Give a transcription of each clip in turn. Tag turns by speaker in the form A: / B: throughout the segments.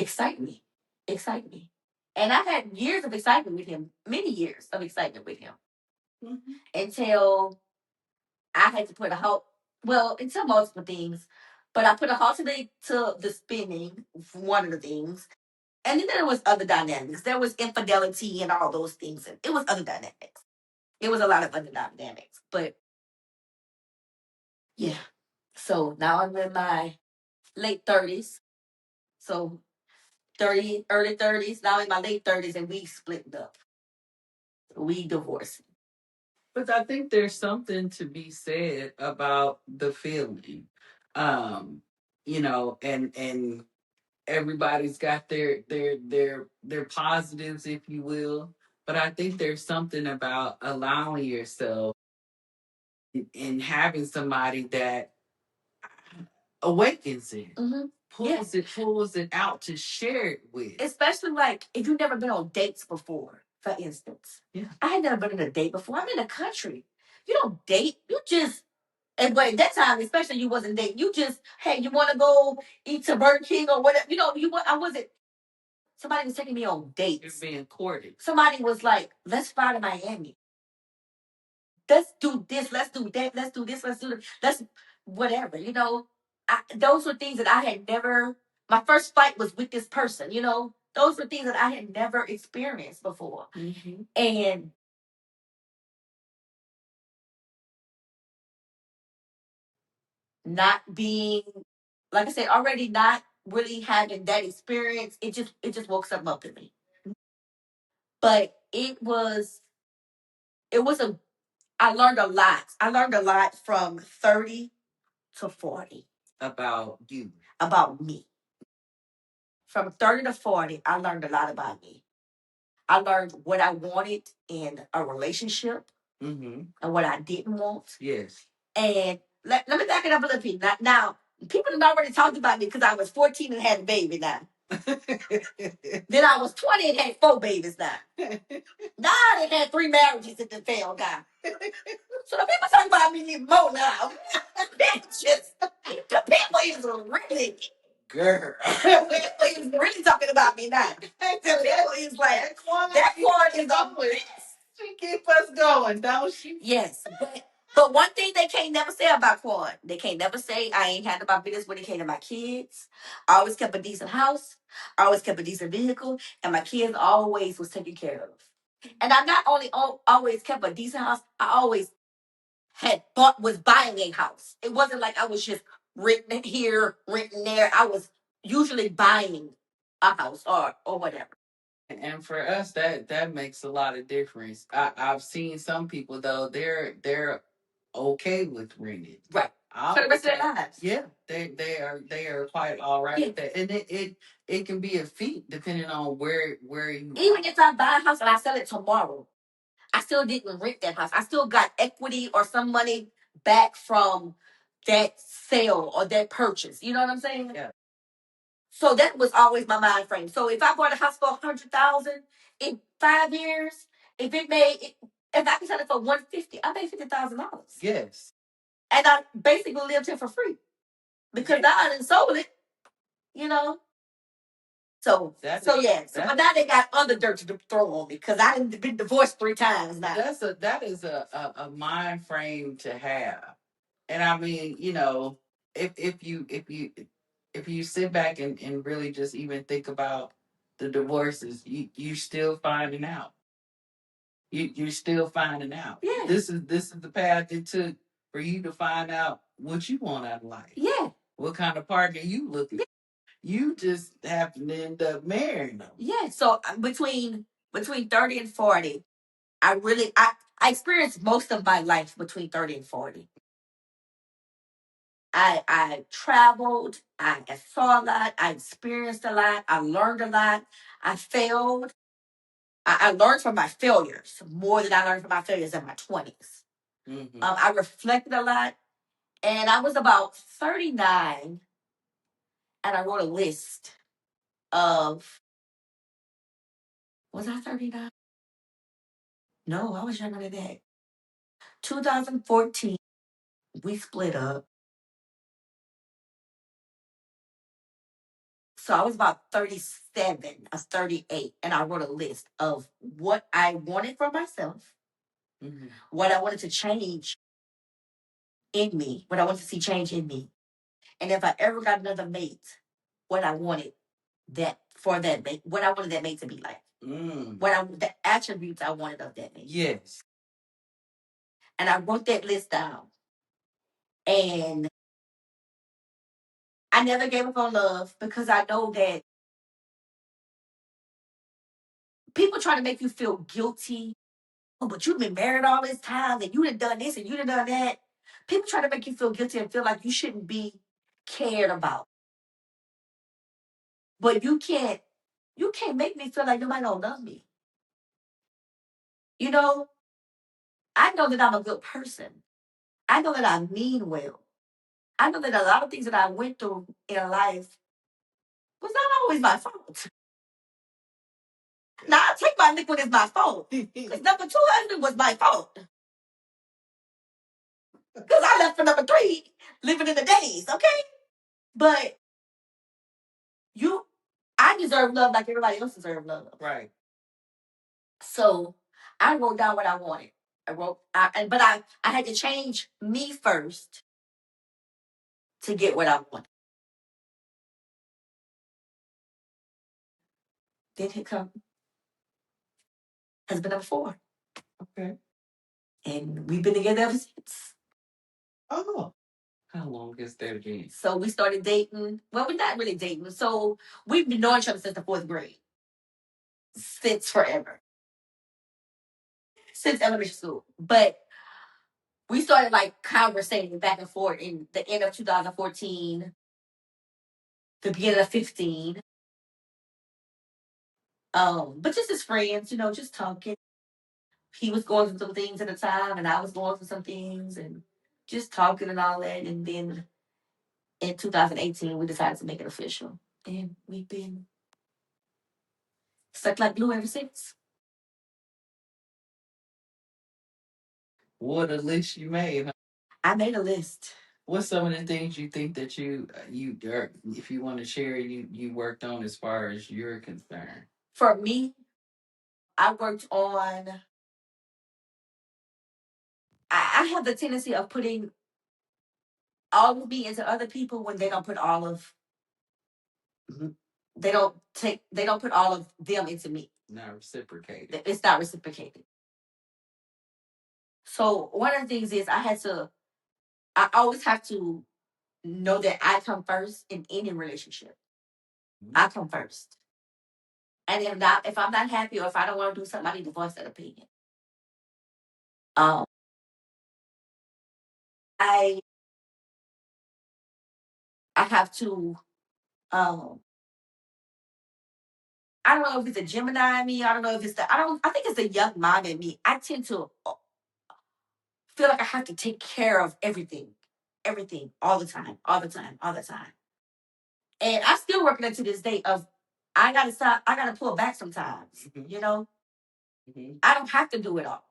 A: excite me. Excite me. And I had years of excitement with him, many years of excitement with him. Until I had to put a halt, well, into multiple things, but I put a halt to the spinning, one of the things. And then there was other dynamics. There was infidelity and all those things. And it was other dynamics. It was a lot of other dynamics. But yeah. So now I'm in my late 30s. So 30, early 30s. Now in my late 30s, and we split up. We divorced.
B: But I think there's something to be said about the feeling. Um, and everybody's got their positives, if you will. But I think there's something about allowing yourself and having somebody that awakens it. Mm-hmm. Pulls it out to share it with.
A: Especially like if you've never been on dates before, for instance. Yeah. I had never been on a date before. I'm in the country. You don't date. You just, and but at that time, especially you wasn't dating. You just, hey, you want to go eat to Burger King or whatever. I wasn't. Somebody was taking me on dates.
B: You're being courted.
A: Somebody was like, let's fly to Miami. Let's do this. Let's do that. Let's do this. Let's do that. Let's whatever. Those were things that I had never. My first fight was with this person. Those were things that I had never experienced before. Mm-hmm. And not being, like I said, already not really having that experience, it just woke something up in me. But it was I learned a lot. I learned a lot from 30 to 40.
B: About you.
A: About me. From 30 to 40, I learned a lot about me. I learned what I wanted in a relationship. Mm-hmm. And what I didn't want.
B: Yes.
A: And let me back it up a little bit. Now, people have already talked about me because I was 14 and had a baby now. Then I was 20 and had 4 babies now. Now I done had 3 marriages that done failed now. So the people talking about me even more now. The people is really, girl. The people is really talking about me now. The people is like, that part is the best.
B: She keep us going, don't she?
A: Yes, but one thing they can't never say about Quan, they can't never say I ain't handled my business when it came to my kids. I always kept a decent house. I always kept a decent vehicle, and my kids always was taken care of. And I not only always kept a decent house, I always was buying a house. It wasn't like I was just renting here, renting there. I was usually buying a house or whatever.
B: And for us, that makes a lot of difference. I've seen some people though they're okay with renting,
A: right? For the rest of their lives.
B: Yeah, they are quite all right with that, and it can be a feat depending on where you.
A: Even if I buy a house and I sell it tomorrow, I still didn't rent that house. I still got equity or some money back from that sale or that purchase. You know what I'm saying?
B: Yeah.
A: So that was always my mind frame. So if I bought a house for 100,000 in 5 years, if I can sell it for 150, I made $50,000.
B: Yes.
A: And I basically lived here for free because I done sold it. You know. So yes. But now they got other dirt to throw on me because I done been divorced 3 times now.
B: That is a mind frame to have, and I mean, if you sit back and really just even think about the divorces, you still finding out. You're still finding out. Yeah. This is the path it took for you to find out what you want out of life. Yeah. What kind of partner you looking for. You just happen to end up marrying them.
A: Yeah. So between 30 and 40, I experienced most of my life between 30 and 40. I traveled, I saw a lot, I experienced a lot, I learned a lot, I failed. I learned from my failures more than I learned from my failures in my 20s. Mm-hmm. I reflected a lot, and I was about 39, and I wrote a list of, was I 39? No, I was younger than that. 2014, we split up. So I was about 37 or 38, and I wrote a list of what I wanted for myself, what I wanted to change in me, what I wanted to see change in me. And if I ever got another mate, what I wanted that for that mate, what I wanted that mate to be like. The attributes I wanted of that mate. Yes. And I wrote that list down. And I never gave up on love because I know that people try to make you feel guilty. Oh, but you've been married all this time and you done done this and you done done that. People try to make you feel guilty and feel like you shouldn't be cared about. But you can't make me feel like nobody don't love me. You know, I know that I'm a good person. I know that I mean well. I know that a lot of things that I went through in life was not always my fault. Now I take my lick when it's my fault. Because number two husband was my fault. Because I left for number three, living in the days, okay? But you I deserve love like everybody else deserves love. Right. So I wrote down what I wanted. But I had to change me first to get what I wanted. Then here come husband number four. Okay. And we've been together ever since. Oh. How long has that been? So we started dating. Well, we're not really dating. So we've been knowing each other since the fourth grade. Since forever. Since elementary school. But we started like conversating back and forth in the end of 2014, the beginning of 15. But just as friends, just talking. He was going through some things at the time, and I was going through some things, and just talking and all that. And then in 2018, we decided to make it official, and we've been stuck like glue ever since. What a list you made, huh? I made a list. What's some of the things you think that if you want to share, you worked on as far as you're concerned? For me, I worked on. I have the tendency of putting all of me into other people when they don't put all of. They don't put all of them into me. Not reciprocated. It's not reciprocated. So one of the things is I always have to know that I come first in any relationship. I come first. And if I'm not happy or if I don't want to do something, I need to voice that opinion. Um, I I have to I don't know if it's a Gemini in me. I don't know if it's I think it's a young mom in me. I tend to feel like I have to take care of everything. Everything. All the time. All the time. All the time. And I'm still working it to this day of I gotta stop, I gotta pull back sometimes. You know? I don't have to do it all.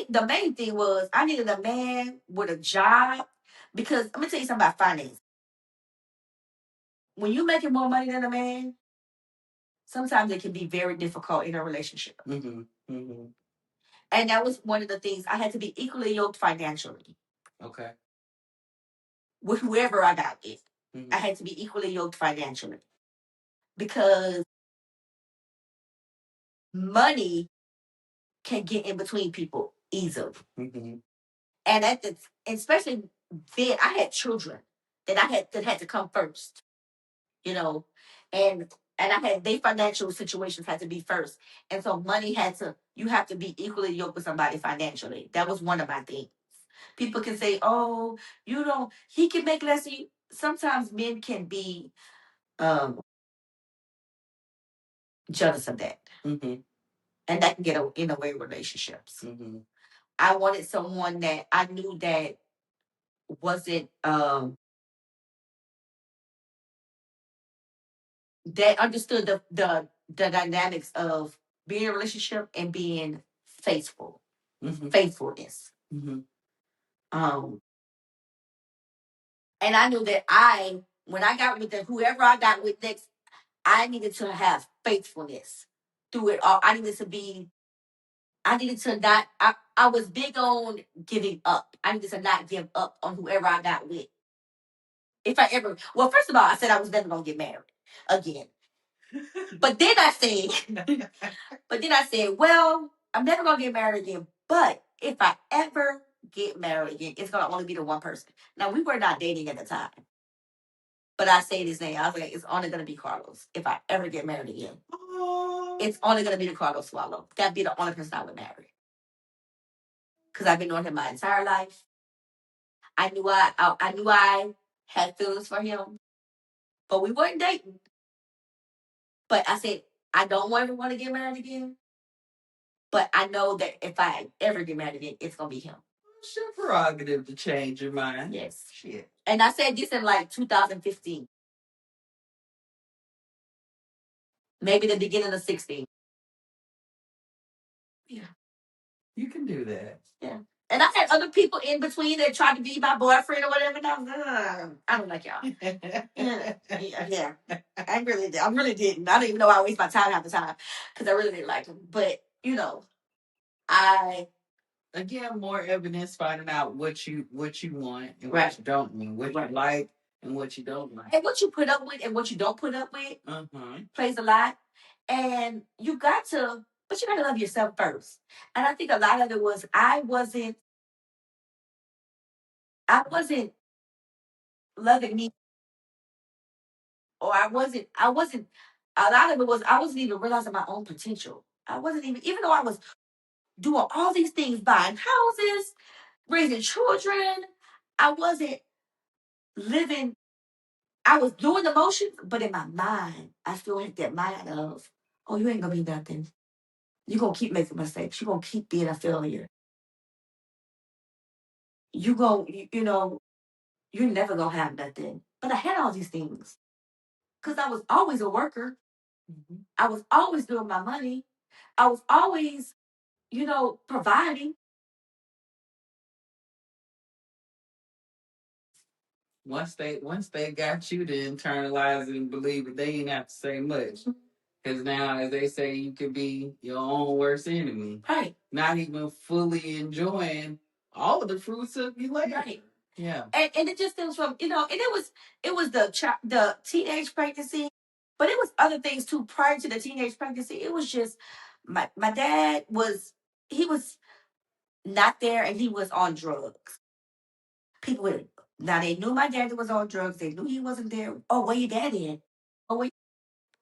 A: The main thing was I needed a man with a job because let me tell you something about finance. When you're making more money than a man, sometimes it can be very difficult in a relationship. And that was one of the things I had to be equally yoked financially. Okay. With whoever I got with, I had to be equally yoked financially because money can get in between people easily. And especially then, I had children that had to come first, you know, and I had their financial situations had to be first, and so you have to be equally yoked with somebody financially. That was one of my things. People can say, "Oh, he can make less than you." Sometimes men can be um, jealous of that, and that can get in the way of relationships. I wanted someone that I knew that wasn't that understood the dynamics of being in a relationship and being faithful, faithfulness. Um, And I knew that when I got with whoever I got with next, I needed to have faithfulness through it all. I needed to not, I was big on giving up. I needed to not give up on whoever I got with. If I ever, well, first of all, I said I was never going to get married again. But then I said, well, I'm never going to get married again. But if I ever get married again, it's going to only be the one person. Now, we were not dating at the time. But I say this name. I was like, it's only going to be Carlos if I ever get married again. It's only going to be the Quannita Soileau. That'd be the only person I would marry. Because I've been knowing him my entire life. I knew I had feelings for him, but we weren't dating. But I said, I don't ever want to get married again. But I know that if I ever get married again, it's going to be him.
B: It's your prerogative to change your mind.
A: Yes.
B: Shit.
A: And I said this in like 2015. Maybe the beginning of 16. Yeah.
B: You can do that.
A: Yeah. And I had other people in between that tried to be my boyfriend or whatever. And I was I don't like y'all. Yeah. I really didn't. I don't even know why I waste my time half the time because I really didn't like him. But,
B: again, more evidence finding out what you want and
A: right.
B: what you don't want, what you like and what you don't like.
A: And what you put up with and what you don't put up with plays a lot. And you got to love yourself first. And I think a lot of it was I wasn't loving me, or I wasn't a lot of it was I wasn't even realizing my own potential. I wasn't even though I was doing all these things, buying houses, raising children, I wasn't living. I was doing the motions, but in my mind, I still had that mind of, oh, you ain't gonna be nothing. You're gonna keep making mistakes. You're gonna keep being a failure. You're never gonna have nothing. But I had all these things because I was always a worker. I was always doing my money. I was always, providing.
B: Once they got you to internalize it and believe it, they ain't have to say much. Because now, as they say, you could be your own worst enemy.
A: Right.
B: Not even fully enjoying all of the fruits of your labor.
A: Right.
B: Yeah.
A: And it just stems from, and it was the teenage pregnancy, but it was other things too prior to the teenage pregnancy. It was just my dad he was not there and he was on drugs. People would now they knew my dad was on drugs. They knew he wasn't there. Oh, where your dad at? Oh, wait.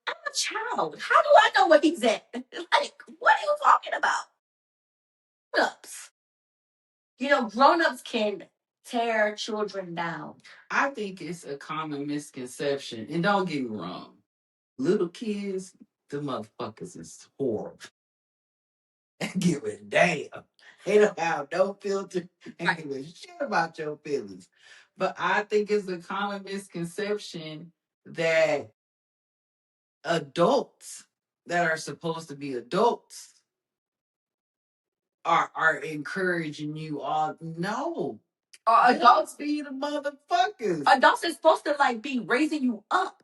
A: I'm a child. How do I know where he's at? Like, what are you talking about? Grown-ups. Grown-ups can tear children down.
B: I think it's a common misconception. And don't get me wrong. Little kids, the motherfuckers is horrible. Give a damn. They don't have no filter and give a shit about your feelings. But I think it's a common misconception that adults that are supposed to be adults are encouraging you all. No. Adults be the motherfuckers.
A: Adults are supposed to be raising you up,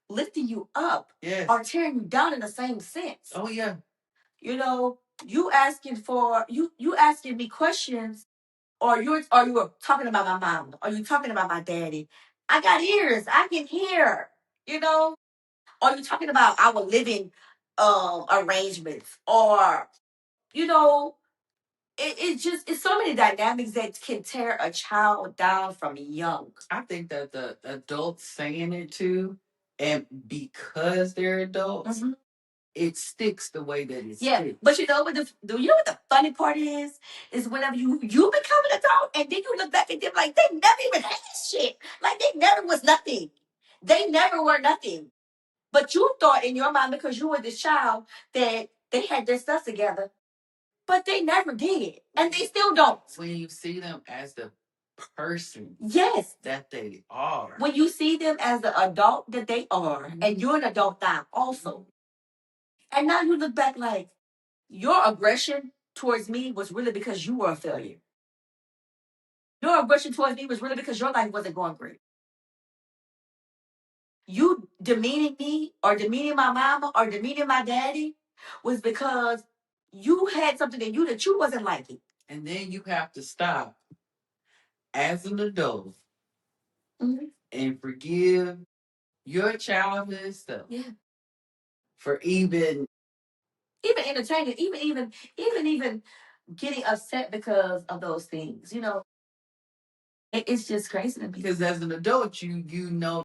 A: lifting you up.
B: Yes.
A: Or tearing you down in the same sense.
B: Oh yeah.
A: You asking me questions, or you are talking about my mom, or you talking about my daddy. I got ears, I can hear, or you talking about our living arrangements, or it's so many dynamics that can tear a child down from young.
B: I think that the adults saying it too, and because they're adults, it sticks the way that it sticks.
A: But what the funny part is whenever you become an adult and then you look back at them like they never even had shit. Like they never was nothing. They never were nothing. But you thought in your mind because you were this child that they had their stuff together. But they never did. And they still don't.
B: When you see them as the person that they are.
A: When you see them as the adult that they are, and you're an adult now also. And now you look back like your aggression towards me was really because you were a failure. Your aggression towards me was really because your life wasn't going great. you demeaning me or demeaning my mama or demeaning my daddy was because you had something in you that you wasn't liking.
B: And then you have to stop as an adult, and forgive your childhood stuff.
A: Yeah.
B: For even
A: entertaining, even getting upset because of those things. It's just crazy to me.
B: Because as an adult, you know